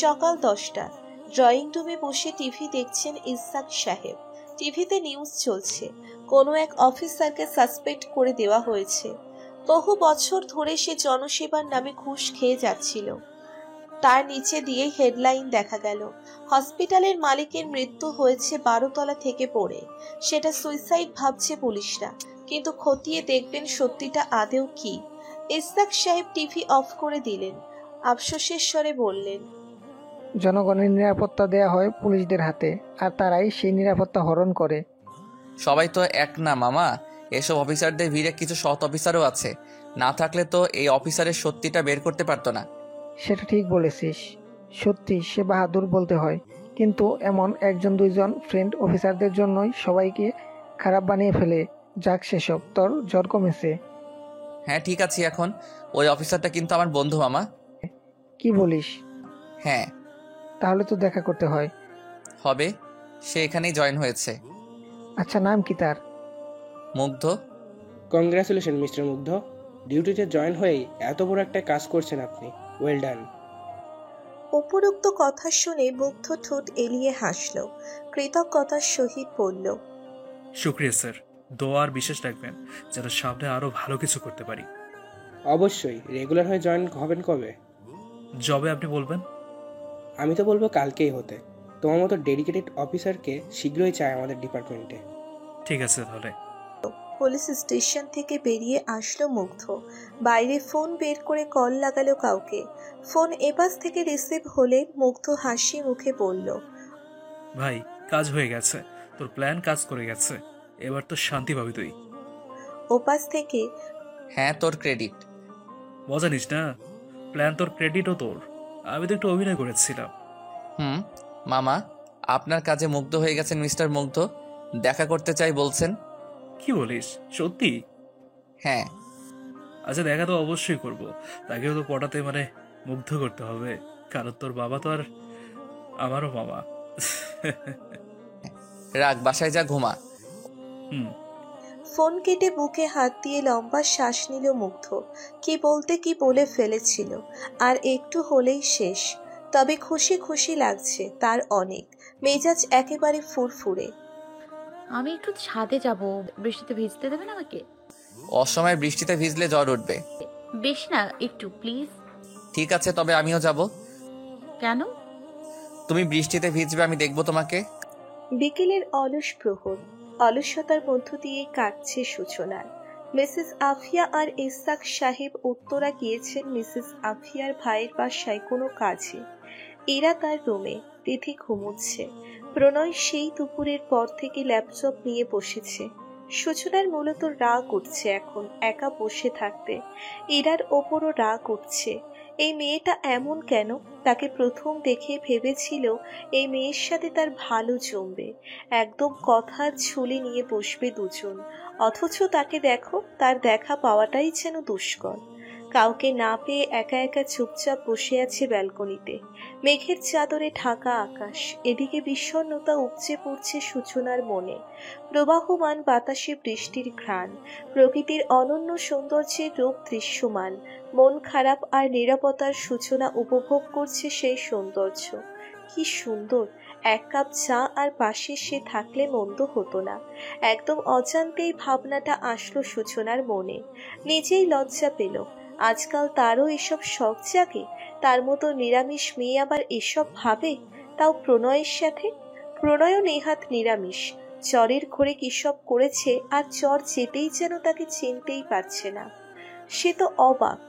সকাল 10টা। ড্রয়িং রুমে বসে টিভি দেখছেন ইসহাক সাহেব। টিভিতে নিউজ চলছে, কোনো এক অফিসারকে সাসপেন্ড করে দেওয়া হয়েছে। বহু বছর ধরে সে জনসেবার নামে ঘুষ খেয়ে যাচ্ছিল। তার নিচে দিয়ে হেডলাইন দেখা গেল, হসপিটালের মালিকের মৃত্যু হয়েছে 12 তলা থেকে পড়ে। সেটা সুইসাইড ভাবছে পুলিশরা, কিন্তু খতিয়ে দেখবেন সত্যিটা আদেও কি। ইসহাক সাহেব টিভি অফ করে দিলেন, আফসোসের স্বরে বললেন, জনগণের নিরাপত্তা দেয়া হয় পুলিশদের হাতে, আর তারাই সেই নিরাপত্তা হরণ করে। সবাই তো এক না মামা, এসব অফিসারদের ভিড়ে কিছু সৎ অফিসারও আছে। না থাকলে তো এই অফিসারের সত্যিটা বের করতে পারতো না। সেটা ঠিক বলেছিস, সত্যি সে বাহাদুর বলতে হয়, কিন্তু এমন একজন দুইজন ফ্রেন্ড অফিসারদের জন্যই সবাইকে খারাপ বানিয়ে ফেলে। যাক সেসব, তোর জ্বর কমেছে? হ্যাঁ ঠিক আছে, এখন ওই অফিসারটা কিন্তু আমার বন্ধু মামা। কি বলিস? হ্যাঁ তাহলে তো দেখা করতে হয়। হবে, সে এখানেই জয়েন হয়েছে। আচ্ছা, নাম কি তার? মুগ্ধ। কংগ্রাচুলেশন মিস্টার মুগ্ধ, ডিউটিতে জয়েন হয়েই এত বড় একটা কাজ করছেন আপনি, ওয়েল ডান। উপরোক্ত কথা শুনে মুগ্ধ ঠোঁট এলিয়ে হাসল, কৃতজ্ঞতার সহিত বলল, শুক্রিয়া স্যার, দোয়া আর বিশেষ রাখবেন যেন সামনে আরো ভালো কিছু করতে পারি। অবশ্যই। রেগুলার হয়ে জয়েন হবেন কবে? জবে আপনি বলবেন। আমি তো বলবো কালকেই হতে। তোমার মতো ডেডিকেটেড অফিসারকে শীঘ্রই চাই আমাদের ডিপার্টমেন্টে। ঠিক আছে তাহলে। পুলিশ স্টেশন থেকে বেরিয়ে আসলো মুগ্ধ। বাইরে ফোন বের করে কল লাগালো কাউকে। ফোন এপাশ থেকে রিসিভ হলে মুগ্ধ হাসি মুখে বলল, ভাই, কাজ হয়ে গেছে, তোর প্ল্যান কাজ করে গেছে, এবার তো শান্তি পাবি তুই। ওপাশ থেকে, হ্যাঁ তোর ক্রেডিট। মজা নিস না, প্ল্যান তোর, ক্রেডিটও তোর। আমি তো একটু অভিনয় করেছিলাম। মামা, আপনার কাজে মুগ্ধ হয়ে গেছেন মিস্টার মুগ্ধ, দেখা করতে চাই বলছেন। কি বলিস, সত্যি? হ্যাঁ। আচ্ছা, দেখা তো অবশ্যই করব, তাকেও তো পটাতে, মানে মুগ্ধ করতে হবে, কারণ তোর বাবা তো আর আমারও মামা। রাগ, বাসায় যা, ঘুমা। হুম। ফোন কেটে বুকে হাত দিয়ে লম্বা শ্বাস নিল মুগ্ধ। কি বলতে কি বলে ফেলেছিল, আর একটু হলেই শেষ। তবে খুশি খুশি লাগছে তার অনেক, মেজাজ একেবারে ফুরফুরে। আমি একটু ছাদে যাব, বৃষ্টিতে ভিজতে দেবেন আমাকে? অসময়ে বৃষ্টিতে ভিজলে জ্বর উঠবে। বেশি না, একটু প্লিজ। ঠিক আছে, তবে আমিও যাব। কেন? তুমি বৃষ্টিতে ভিজবে, আমি দেখবো তোমাকে। বিকেলের অলস প্রহর, অলসতার মধ্য দিয়ে কাটছে সূচনার। মিসেস আফিয়া আর ইসহাক সাহেব উত্তরা গিয়েছেন মিসেস আফিয়ার ভাইয়ের বাসায় কোনো কাজে। এরা তার রুমে, তিথি ঘুমোচ্ছে। প্রণয় সেই দুপুরের পর থেকে ল্যাপটপ নিয়ে বসেছে। সূচনার মূলত রাগ উঠছে এখন একা বসে থাকতে। ইরার ওপরও রাগ উঠছে। এই মেয়েটা এমন কেন? তাকে প্রথম দেখে ভেবেছিল এই মেয়ের সাথে তার ভালো জমবে, একদম কথার ঝুলি নিয়ে বসবে দুজন। অথচ তাকে দেখো, তার দেখা পাওয়াটাই যেন দুষ্কর। কাউকে না পেয়ে একা একা চুপচাপ বসে আছে ব্যালকনিতে। মেঘের চাদরে ঢাকা আকাশ, এদিকে বিষণ্ণতা উপচে পড়ছে সূচনার মনে। প্রবাহমান বাতাসে বৃষ্টির ঘ্রাণ, প্রকৃতির অনন্য সৌন্দর্যের রূপ দৃশ্যমান। মন খারাপ আর নীরবতার সূচনা উপভোগ করছে সেই সৌন্দর্য। কি সুন্দর! এক কাপ চা আর পাশে সে থাকলে মন্দ হতো না। একদম অজান্তেই ভাবনাটা আসলো সূচনার মনে। নিজেই লজ্জা পেল, আজকাল তারও এসব শখ জাগে। তার মতো নিরামিষ মেয়ে আবার এসব ভাবে, তাও প্রণয়ের সাথে। প্রণয়ও নেহাত নিরামিষ, চরের ঘরে কিসব করেছে, আর চর যেতেই যেন তাকে চিনতেই পারছে না। সে তো অবাক।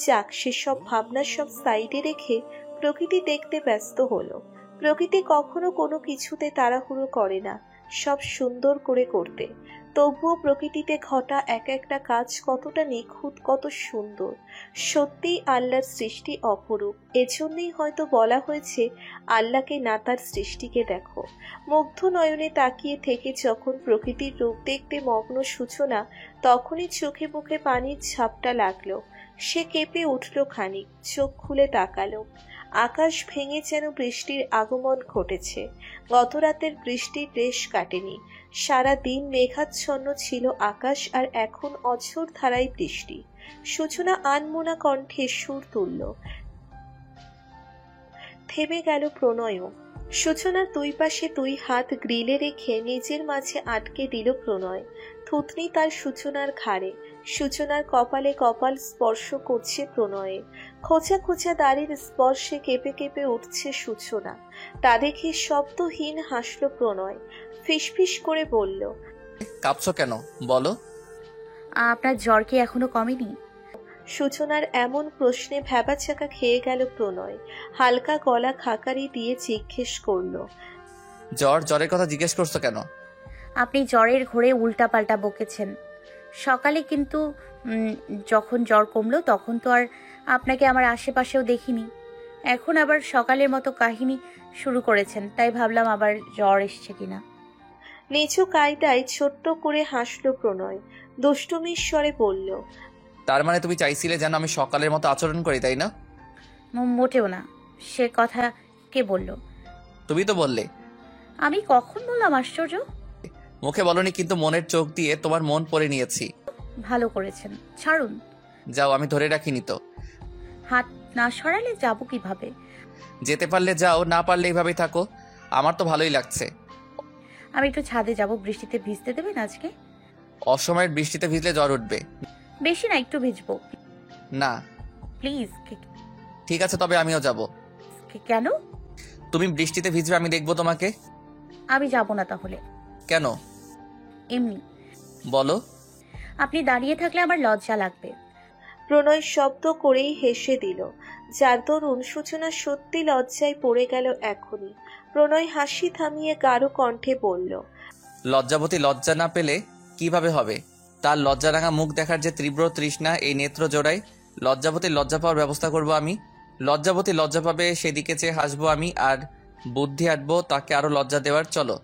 যাক, সেসব ভাবনা সব সাইডে রেখে প্রকৃতি দেখতে ব্যস্ত হলো। প্রকৃতি কখনো কোনো কিছুতে তাড়াহুড়ো করে না, সব সুন্দর করে করতে। তবুও প্রকৃতিতে ঘটা এক একটা কাজ কতটা নিখুঁত, কত সুন্দর। সত্যিই আল্লাহর সৃষ্টি অপরূপ। এজন্যই হয়তো বলা হয়েছে, আল্লাহকে না তার সৃষ্টিকে দেখো। মুগ্ধ নয়নে তাকিয়ে থেকে যখন প্রকৃতির রূপ দেখতে মগ্ন সূচনা, তখনই চোখে মুখে পানির ঝাপটা লাগলো। সে কেঁপে উঠল খানিক, চোখ খুলে তাকালো। আকাশ ভেঙে যেন বৃষ্টির আগমন ঘটেছে। গত রাতের বৃষ্টির রেশ কাটেনি। সারা দিন মেঘাচ্ছন্ন ছিল আকাশ, আর এখন অঝোর ধারায় বৃষ্টি। সূচনা আনমোনা কণ্ঠে সুর তুলল। থেমে গেল প্রণয়ও। সূচনার দুই পাশে দুই হাত গ্রিলে রেখে নিজের মাঝে আটকে দিল প্রণয়। থুতনি তার সূচনার ঘাড়ে, সূচনার কপালে কপাল স্পর্শ করছে প্রণয়ে। খোঁচা খোঁচা দাড়ির স্পর্শে কেঁপে কেঁপে উঠছে সূচনা। তা দেখে শব্দহীন হাসল প্রণয়, ফিসফিস করে বলল, কাঁপছো কেন বলো? আপনার জ্বর কি এখনো কমেনি? সূচনার এমন প্রশ্নে ভ্যাবাচাকা খেয়ে গেল প্রণয়। হালকা গলা খাকারি দিয়ে জিজ্ঞেস করল, জ্বরের কথা জিজ্ঞেস করছো কেন? আপনি জ্বরের ঘোরে উল্টাপাল্টা বকেছেন সকালে, কিন্তু যখন জ্বর কমলো তখন তো আর আপনাকে আমার আশেপাশেও দেখিনি। এখন আবার সকালের মতো কাহিনী শুরু করেছেন, তাই ভাবলাম আবার জ্বর এসছে কিনা। নিচু কায়দায় ছোট্ট করে হাসল প্রণয়, দুষ্টুমির স্বরে বলল, তার মানে তুমি চাইছিলে যেন আমি সকালের মতো আচরণ করি, তাই না? মোটেও না। সে কথা কে বলল? তুমি তো বললে। আমি কখন বললাম? আশ্চর্য। মুখে বলনি, কিন্তু মনের চোখ দিয়ে তোমার মন পড়ে নিয়েছি। ভালো করেছেন, ছাড়ুন। যাও, আমি ধরে রাখিনি তো। হাত না সরালে যাবো কিভাবে? যেতে পারলে যাও, না পারলে এইভাবেই থাকো। আমার তো ভালোই লাগছে। আমি একটু ছাদে যাব, বৃষ্টিতে ভিজতে দেবেন আজকে? অসময়ের বৃষ্টিতে ভিজলে জ্বর উঠবে। বেশি না, একটু ভিজবো। না। প্লিজ। ঠিক আছে, তবে আমিও যাব। কেন? তুমি বৃষ্টিতে ভিজবে, আমি দেখবো তোমাকে। আমি যাব না তাহলে। কেন? এমনি। বলো। আপনি দাঁড়িয়ে থাকলে আমার লজ্জা লাগবে। প্রণয় শব্দ করেই হেসে দিল, যার দরুন সূচনা সত্যি লজ্জায় পড়ে গেল এখনই। প্রণয় হাসি থামিয়ে গাঢ় কণ্ঠে বলল, লজ্জাবতী লজ্জা না পেলে কিভাবে হবে? তার লজ্জারাঙা মুখ দেখার যে তীব্র তৃষ্ণা এই নেত্র জোড়ায়। লজ্জাবতীর লজ্জা পাওয়ার ব্যবস্থা করব আমি। লজ্জাবতী লজ্জা পাবে, সেদিকে চেয়ে হাসবো আমি, আর বুদ্ধি আঁটবো তাকে আরো লজ্জা দেওয়ার। চলো।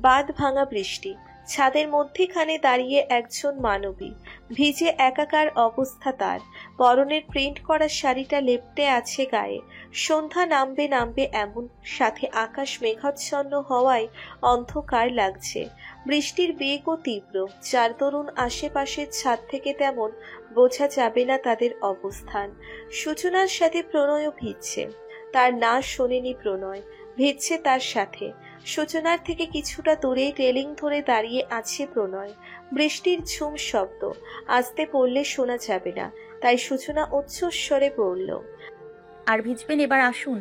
বাদ ভাঙা বৃষ্টি। ছাদের মধ্যেখানে দাঁড়িয়ে একজন মানবী, ভিজে একাকার অবস্থা তার। পরনের প্রিন্ট করা শাড়িটা লেপ্টে আছে গায়ে। সন্ধ্যা নামবে নামবে এমন, সাথে আকাশ মেঘাচ্ছন্ন হওয়ায় অন্ধকার লাগছে। বৃষ্টির বেগও তীব্র, যার দরুন আশেপাশের ছাদ থেকে তেমন বোঝা যাবে না তাদের অবস্থান। সূচনার সাথে প্রণয়ও ভিজছে, তার না শোনেনি প্রণয়, ভিজছে তার সাথে। সূচনার থেকে কিছুটা দূরে রেলিং ধরে দাঁড়িয়ে আছে প্রণয়। বৃষ্টির ঝুম শব্দ, আস্তে পড়লে শোনা যাবে না, তাই সূচনা উচ্চস্বরে পড়ল, আর ভিজবেন, এবার আসুন।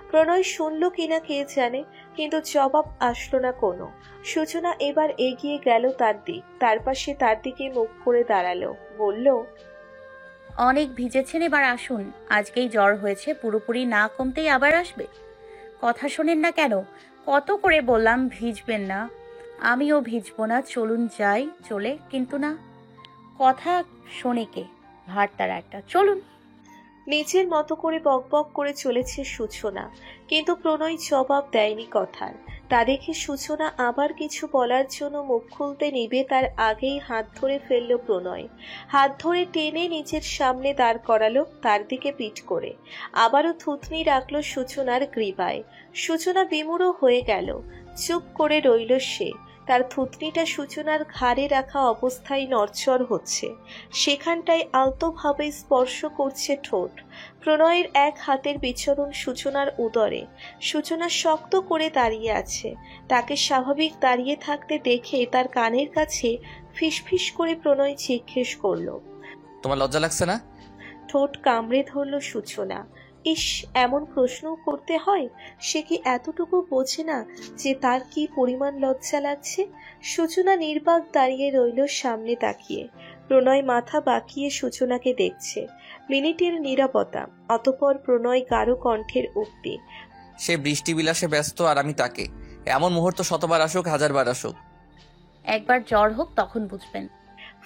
প্রণয় শুনল কিনা কে জানে, কিন্তু জবাব আসলো না কোনো। সূচনা এবার এগিয়ে গেল তার পাশে তার দিকে মুখ করে দাঁড়ালো, বলল, অনেক ভিজেছেন, এবার আসুন। আজকেই জ্বর হয়েছে, পুরোপুরি না কমতেই আবার আসবে। কথা শোনেন না কেন? কত করে বললাম ভিজবেন না। আমিও ভিজবো না, চলুন যাই। চলে, কিন্তু না, কথা শোনে কে? ভাড়তারা একটা, চলুন। নিজের মতো করে বকবক করে চলেছে সূচনা, কিন্তু প্রণয় জবাব দেয়নি কথার। তা দেখে সূচনা আবার কিছু বলার জন্য মুখ খুলতে নিবে, তার আগেই হাত ধরে ফেলল প্রণয়। হাত ধরে টেনে নিজের সামনে দাঁড় করালো, তার দিকে পিঠ করে। আবারও থুতনি রাখলো সূচনার গ্রীবায়। সূচনা বিমূঢ় হয়ে গেল, চুপ করে রইল সে। তার থুতনিটা সূচনার ঘাড়ে রাখা অবস্থায় নড়চড় হচ্ছে, সেখানটায় আলতোভাবে স্পর্শ করছে ঠোঁট। প্রণয়ের এক হাতের বিচরণ সূচনার উদরে। সূচনা শক্ত করে দাঁড়িয়ে আছে, তাকে স্বাভাবিক দাঁড়িয়ে থাকতে দেখে তার কানের কাছে ফিসফিস করে প্রণয় জিজ্ঞেস করল, তোমার লজ্জা লাগছে না? ঠোঁট কামড়ে ধরল সূচনা। ইস, এমন প্রশ্ন করতে হয়? সে কি এতটুকু বোঝে না যে তার কি পরিমাণ লজ্জা লাগছে? সূচনা নির্বাক দাঁড়িয়ে রইল সামনে তাকিয়ে। প্রণয় মাথা বাঁকিয়ে সূচনাকে দেখছে। মিনিটের নীরবতা, অতঃপর প্রণয় গাঢ় কণ্ঠের উক্তি, সে বৃষ্টি বিলাসে ব্যস্ত, আর আমি তাকে। এমন মুহূর্ত শতবার আসুক, হাজারবার আসুক। একবার জ্বর হোক, তখন বুঝবেন।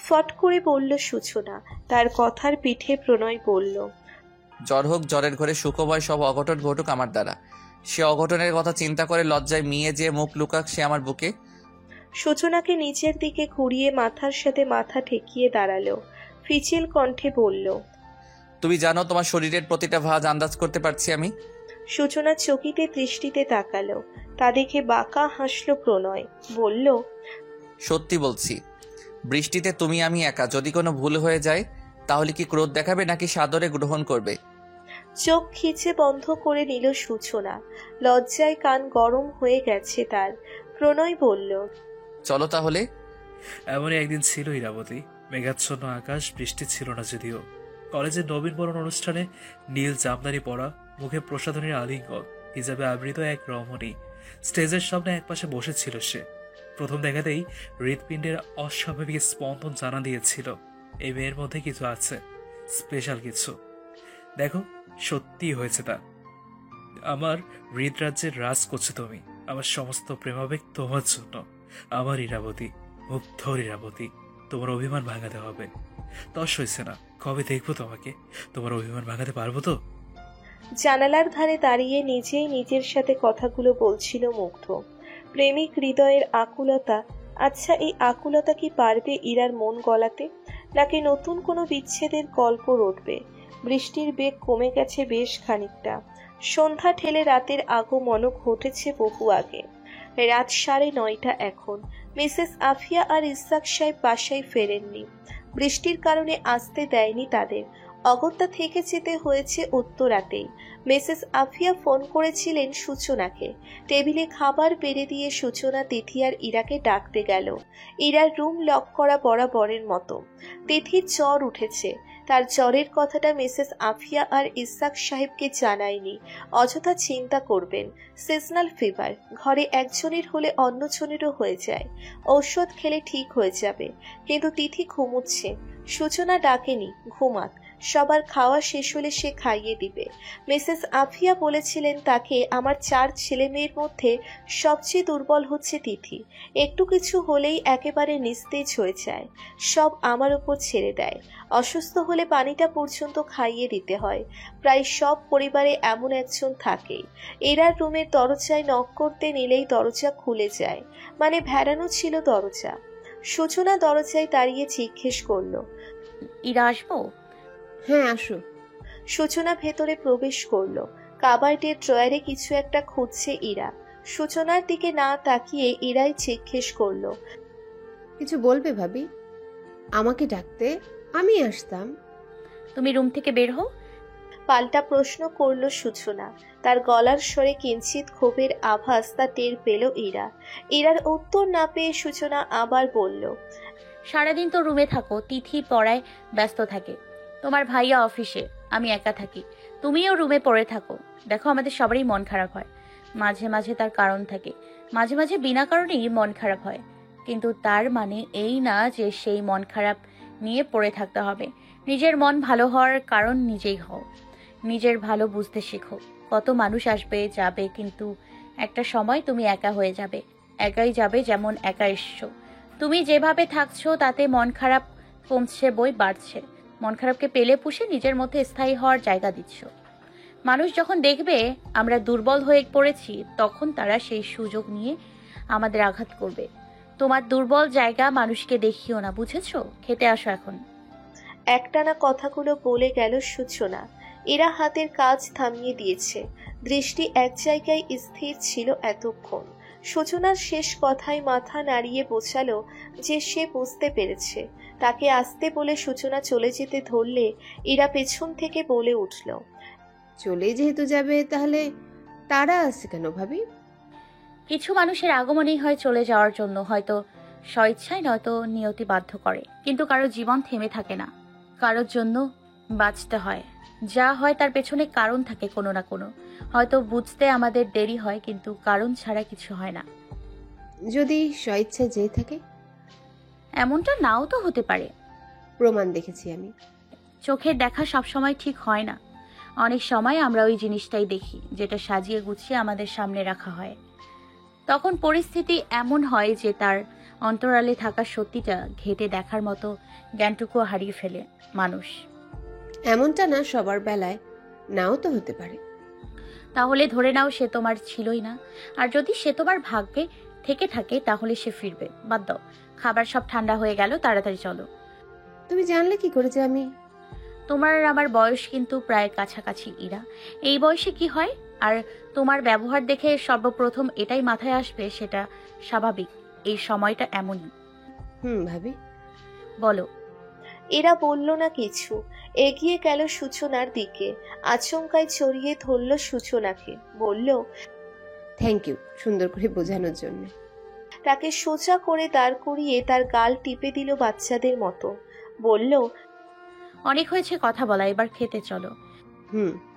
ফট করে বলল সূচনা। তার কথার পিঠে প্রণয় বলল, জ্বর হোক, জ্বরের ঘরে সুখময় সব অঘটন ঘটুক আমার দ্বারা। সে অঘটনের কথা চিন্তা করে লজ্জায় মিয়ে যে মুখ লুকাক সে আমার বুকে। সূচনাকে নিচের দিকে ঘুরিয়ে মাথার সাথে মাথা ঠেকিয়ে দাঁড়ালো, ফিচিল কণ্ঠে বলল, তুমি জানো তোমার শরীরের প্রতিটা ভাঁজ আন্দাজ করতে পারছি আমি। সূচনা চকিতে দৃষ্টিতে তাকালো। তা দেখে বাঁকা হাসল প্রণয়, বলল, সত্যি বলছি, বৃষ্টিতে তুমি আমি একা। যদি কোনো ভুল হয়ে যায় তাহলে কি ক্রোধ দেখাবে নাকি সাদরে গ্রহণ করবে? চোখ খিচে বন্ধ করে নিল সূচনা। লজ্জায় কান গরম হয়ে গেছে তার। প্রণয় বলল, চলো তাহলে। এমনই একদিন ছিল ইরাবতী। মেঘাচ্ছন্ন আকাশ, বৃষ্টি ছিল না যদিও। কলেজের নবীনবরণ অনুষ্ঠানে নীল জামদানি পরা, মুখে প্রসাধনীর আলিঙ্গন, হিজাবে আবৃত এক রমণী স্টেজের সামনে একপাশে বসেছিল সে। প্রথম দেখাতেই হৃৎপিণ্ডের অস্বাভাবিক স্পন্দন জানা দিয়েছিল এই মেয়ের মধ্যে কিছু আছে, স্পেশাল কিছু। দেখো, সত্যি হয়েছে তা। আমার হৃদরাজ্যের রাজ করছো তুমি। আমার সমস্ত প্রেমাবেগ তোমার জন্য। আমার ইরাবতী, মুগ্ধর ইরাবতী, তোমার অভিমান ভাঙাতে হবে। তস হয়েছে না, কবে দেখবো তোমাকে? তোমার অভিমান ভাঙাতে পারবো তো? জানালার ধারে দাঁড়িয়ে নিজেই নিজের সাথে কথাগুলো বলছিল মুগ্ধ। প্রেমিক হৃদয়ের আকুলতা। আচ্ছা, এই আকুলতা কি পারবে ইরার মন গলাতে, নাকি নতুন কোনো বিচ্ছেদের গল্প রটবে? বৃষ্টির বেগ কমে গেছে বেশ খানিকটা। সন্ধ্যা ঠেলে রাতের আগমনও ঘটেছে বহু আগে। রাত 9:30 এখন। মিসেস আফিয়া আর ইসহাক সাহেব বাসায় ফেরেননি। বৃষ্টির কারণে আসতে দেয়নি তাদের। অগত্যা থেকে যেতে হয়েছে উত্তরাতেই। মিসেস আফিয়া ফোন করেছিলেন সূচনাকে। টেবিলে খাবার বেড়ে দিয়ে সূচনা তিথি আর ইরাকে ডাকতে গেল। ইরার রুম লক করা বরাবরের মতো। তিথির জ্বর উঠেছে। তার জ্বরের কথাটা মিসেস আফিয়া আর ইসহাক সাহেবকে জানায়নি। অযথা চিন্তা করবেন। সিজনাল ফিভার, ঘরে একজনের হলে অন্যজনেরও হয়ে যায়। ঔষধ খেলে ঠিক হয়ে যাবে। কিন্তু তিথি ঘুমুচ্ছে। সূচনা ডাকেনি, ঘুমাক। সবার খাওয়া শেষ হলে সে খাইয়ে দিবে। মিসেস আফিয়া বলেছিলেন তাকে, আমার 4 ছেলে মেয়ের মধ্যে সবচেয়ে দুর্বল হচ্ছে তিথি। একটু কিছু হলেই একেবারে নিস্তেজ হয়ে যায়। সব আমার উপর ছেড়ে দেয়। অসুস্থ হলে পানিটা পর্যন্ত খাইয়ে দিতে হয়। প্রায় সব পরিবারে এমন একজন থাকেই। এরার রুমের দরজায় নক করতে নিলেই দরজা খুলে যায়, মানে ভেড়ানো ছিল দরজা। সূচনা দরজায় দাঁড়িয়ে জিজ্ঞেস করলো, ইরা আসবো? হ্যাঁ, আসো। সূচনা ভেতরে প্রবেশ করলো। কাবার্ডের ড্রয়ারে কিছু একটা খুঁজছে ইরা। সূচনার দিকে না তাকিয়ে ইরাই জিজ্ঞেস করলো, কিছু বলবে ভাবি? আমাকে ডাকতে? আমি আসতাম। তুমি রুম থেকে বের হও। পাল্টা প্রশ্ন করলো সূচনা। তার গলার স্বরে কিঞ্চিত ক্ষোভের আভাস তা টের পেল ইরা। ইরার উত্তর না পেয়ে সূচনা আবার বলল, সারাদিন তো রুমে থাকো, তিথি পড়ায় ব্যস্ত থাকে, তোমার ভাইয়া অফিসে, আমি একা থাকি। তুমিও রুমে পড়ে থাকো। দেখো, আমাদের সবারই মন খারাপ হয়। মাঝে মাঝে তার কারণ থাকে, মাঝে মাঝে বিনা কারণেই মন খারাপ হয়। কিন্তু তার মানে এই না যে সেই মন খারাপ নিয়ে পড়ে থাকতে হবে। নিজের মন ভালো হওয়ার কারণ নিজেই হও। নিজের ভালো বুঝতে শেখো। কত মানুষ আসবে যাবে, কিন্তু একটা সময় তুমি একা হয়ে যাবে। একাই যাবে, যেমন একা এসছো। তুমি যেভাবে থাকছো তাতে মন খারাপ কমছে বই বাড়ছে। মন খারাপকে পেলে পুষে নিজের মধ্যে স্থায়ী হওয়ার জায়গা দিচ্ছ। মানুষ যখন দেখবে আমরা দুর্বল হয়ে পড়েছি, তখন তারা সেই সুযোগ নিয়ে আমাদের আঘাত করবে। তোমার দুর্বল জায়গা মানুষকে দেখিও না, বুঝেছো? খেতে আসো এখন। একটানা কথাগুলো বলে গেল সূচনা। এরা হাতের কাজ থামিয়ে দিয়েছে। দৃষ্টি এক জায়গায় স্থির ছিল এতক্ষণ। সূচনার শেষ কথায় মাথা নাড়িয়ে বোঝালো যে সে বুঝতে পেরেছে। তাকে আসতে বলে সূচনা চলে যেতে ধরলে এরা পেছন থেকে বলে উঠল, চলেই যেহেতু যাবে, তাহলে তারা আছে কেন ভাবি? কিছু মানুষের আগমনই হয় চলে যাওয়ার জন্য, হয়তো স্বইচ্ছায়, নয়তো নিয়তি বাধ্য করে। কিন্তু কারো জীবন থেমে থাকে না, কারোর জন্য বাঁচতে হয়। যা হয় তার পেছনে কারণ থাকে কোনো না কোনো। হয়তো বুঝতে আমাদের দেরি হয়, কিন্তু কারণ ছাড়া কিছু হয় না। যদি স্বইচ্ছায় যেয়ে থাকে? এমনটা নাও তো হতে পারে। প্রমাণ দেখেছি আমি। চোখের দেখা সবসময় ঠিক হয় না। অনেক সময় আমরা ওই জিনিসটাই দেখি যেটা সাজিয়ে গুছিয়ে আমাদের সামনে রাখা হয়। তখন পরিস্থিতি এমন হয় যে তার অন্তরালে থাকা সত্যিটা ঘেঁটে দেখার মতো জ্ঞানটুকু হারিয়ে ফেলে মানুষ। এমনটা না, সবার বেলায় নাও তো হতে পারে। তাহলে ধরে নাও সে তোমার ছিলই না। আর যদি সে তোমার ভাগ্যে থেকে থাকে তাহলে সে ফিরবে। বাদ দাও, খাবার সব ঠান্ডা হয়ে গেল, তাড়াতাড়ি চলো। তুমি জানলে কি করে যে আমি? তোমার আর আমার বয়স কিন্তু প্রায় কাছাকাছি ইরা। এই বয়সে কি হয়, আর তোমার ব্যবহার দেখে সর্বপ্রথম এটাই মাথায় আসবে, সেটা স্বাভাবিক। এই সময়টা এমনই। ভাবি। বলো। এরা বলল না কিছু, এগিয়ে গেল সূচনার দিকে, আচমকায় চড়িয়ে ধরল সূচনাকে, বলল, থ্যাংক ইউ সুন্দর করে বোঝানোর জন্য। তাকে সোজা করে দাঁড় করিয়ে তার গাল টিপে দিল বাচ্চাদের মতো, বলল, অনেক হয়েছে কথা বলা, এবার খেতে চলো। হুম